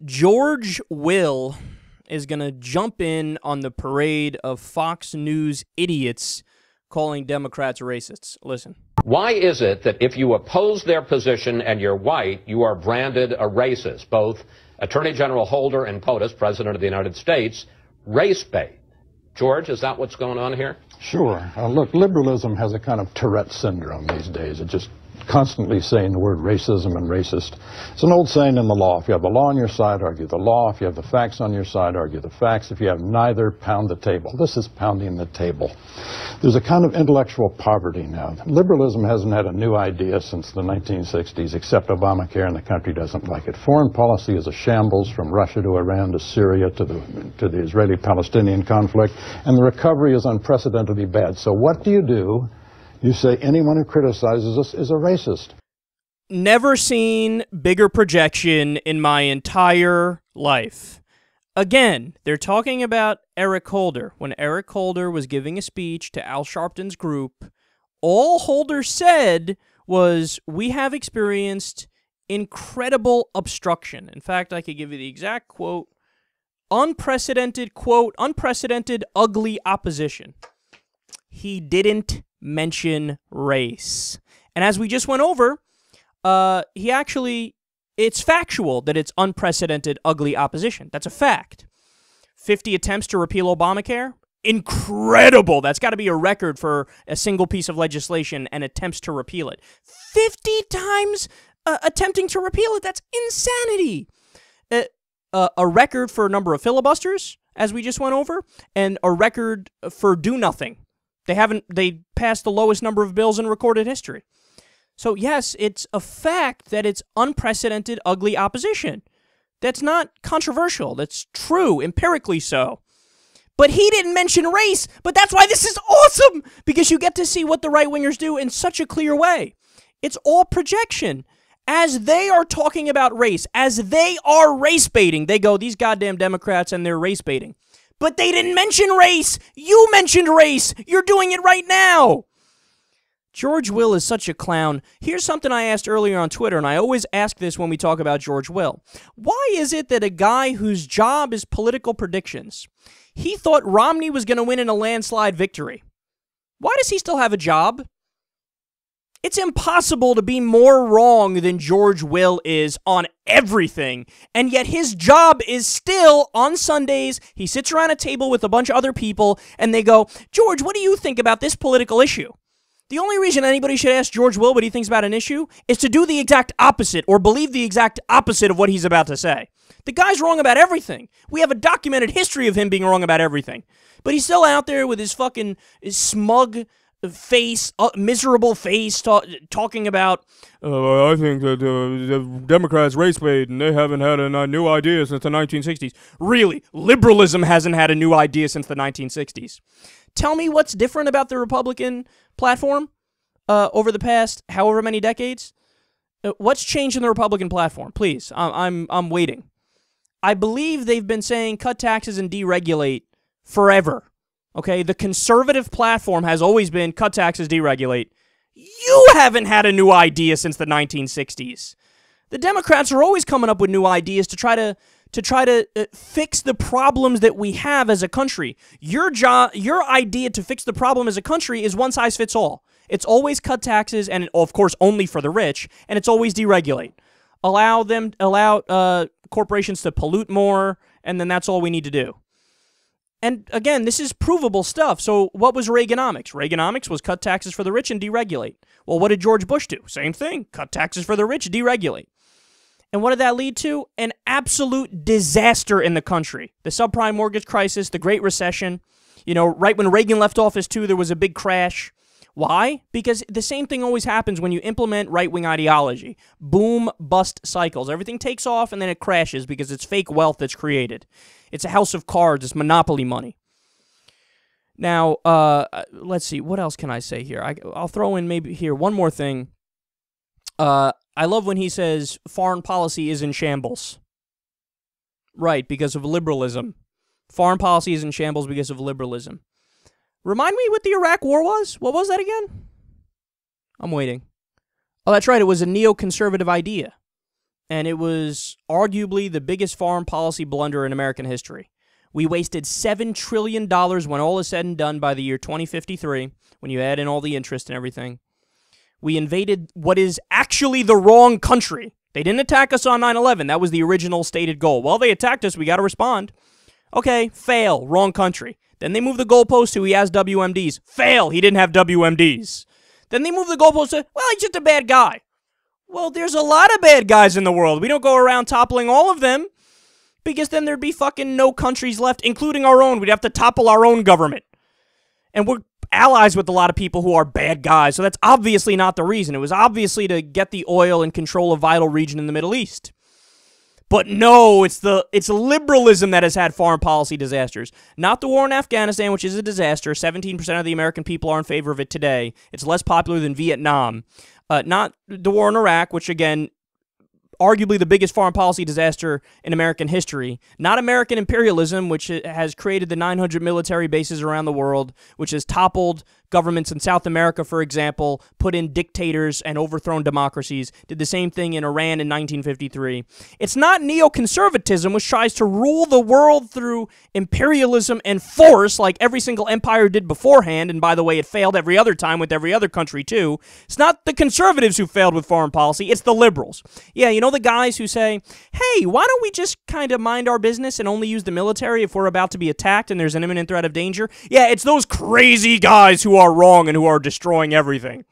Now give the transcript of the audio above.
George Will is going to jump in on the parade of Fox News idiots calling Democrats racists. Listen. Why is it that if you oppose their position and you're white, you are branded a racist? Both Attorney General Holder and POTUS, President of the United States, race bait. George, is that what's going on here? Sure. Look, liberalism has a kind of Tourette syndrome these days. It just constantly saying the word racism and racist. It's an old saying in the law. If you have the law on your side, argue the law. If you have the facts on your side, argue the facts. If you have neither, pound the table. This is pounding the table. There's a kind of intellectual poverty now. Liberalism hasn't had a new idea since the 1960s, except Obamacare, and the country doesn't like it. Foreign policy is a shambles from Russia to Iran to Syria to the Israeli-Palestinian conflict, and the recovery is unprecedentedly bad. So what do? You say anyone who criticizes us is a racist. Never seen bigger projection in my entire life. Again, they're talking about Eric Holder. When Eric Holder was giving a speech to Al Sharpton's group, all Holder said was, we have experienced incredible obstruction. In fact, I could give you the exact quote, unprecedented ugly opposition. He didn't mention race. And as we just went over, it's factual that it's unprecedented, ugly opposition. That's a fact. 50 attempts to repeal Obamacare? Incredible! That's got to be a record for a single piece of legislation and attempts to repeal it. 50 times attempting to repeal it? That's insanity! A record for a number of filibusters, as we just went over, and a record for do nothing. They passed the lowest number of bills in recorded history. So yes, it's a fact that it's unprecedented, ugly opposition. That's not controversial. That's true, empirically so. But he didn't mention race, but that's why this is awesome, because you get to see what the right-wingers do in such a clear way. It's all projection. As they are talking about race, as they are race baiting, they go, these goddamn Democrats and they're race baiting. But they didn't mention race. You mentioned race. You're doing it right now. George Will is such a clown. Here's something I asked earlier on Twitter, and I always ask this when we talk about George Will. Why is it that a guy whose job is political predictions, he thought Romney was going to win in a landslide victory? Why does he still have a job? It's impossible to be more wrong than George Will is on everything, and yet his job is still, on Sundays, he sits around a table with a bunch of other people, and they go, George, what do you think about this political issue? The only reason anybody should ask George Will what he thinks about an issue is to do the exact opposite, or believe the exact opposite of what he's about to say. The guy's wrong about everything. We have a documented history of him being wrong about everything. But he's still out there with his smug face, miserable face, talking about, I think that the Democrats race bait and they haven't had a new idea since the 1960s. Really, liberalism hasn't had a new idea since the 1960s. Tell me what's different about the Republican platform over the past however many decades. What's changed in the Republican platform? Please, I'm waiting. I believe they've been saying cut taxes and deregulate forever. Okay, the conservative platform has always been cut taxes, deregulate. You haven't had a new idea since the 1960s. The Democrats are always coming up with new ideas to try to fix the problems that we have as a country. Your idea to fix the problem as a country is one size fits all. It's always cut taxes, and of course only for the rich, and it's always deregulate. Allow corporations to pollute more, and then that's all we need to do. And again, this is provable stuff. So what was Reaganomics? Reaganomics was cut taxes for the rich and deregulate. Well, what did George Bush do? Same thing. Cut taxes for the rich, deregulate. And what did that lead to? An absolute disaster in the country. The subprime mortgage crisis, the Great Recession. You know, right when Reagan left office, too, there was a big crash. Why? Because the same thing always happens when you implement right-wing ideology. Boom, bust cycles. Everything takes off and then it crashes because it's fake wealth that's created. It's a house of cards. It's monopoly money. Now, let's see. What else can I say here? I'll throw in maybe here one more thing. I love when he says foreign policy is in shambles. Right, because of liberalism. Foreign policy is in shambles because of liberalism. Remind me what the Iraq War was? What was that again? I'm waiting. Oh, that's right. It was a neoconservative idea. and it was arguably the biggest foreign policy blunder in American history. We wasted $7 trillion when all is said and done by the year 2053, when you add in all the interest and everything. We invaded what is actually the wrong country. They didn't attack us on 9/11. That was the original stated goal. Well, they attacked us. We got to respond. Okay, fail. Wrong country. Then they moved the goalpost to he has WMDs. Fail. He didn't have WMDs. Then they moved the goalpost to, well, he's just a bad guy. Well, there's a lot of bad guys in the world. We don't go around toppling all of them, because then there'd be fucking no countries left, including our own. We'd have to topple our own government. And we're allies with a lot of people who are bad guys, so that's obviously not the reason. It was obviously to get the oil and control a vital region in the Middle East. But no, it's liberalism that has had foreign policy disasters. Not the war in Afghanistan, which is a disaster. 17% of the American people are in favor of it today. It's less popular than Vietnam. Not the war in Iraq, which, again, arguably the biggest foreign policy disaster in American history. Not American imperialism, which has created the 900 military bases around the world, which has toppled governments in South America, for example, put in dictators and overthrown democracies, did the same thing in Iran in 1953. It's not neoconservatism, which tries to rule the world through imperialism and force like every single empire did beforehand, and by the way, it failed every other time with every other country too. It's not the conservatives who failed with foreign policy, it's the liberals. Yeah, you know the guys who say, hey, why don't we just kind of mind our business and only use the military if we're about to be attacked and there's an imminent threat of danger? Yeah, it's those crazy guys who are wrong and who are destroying everything.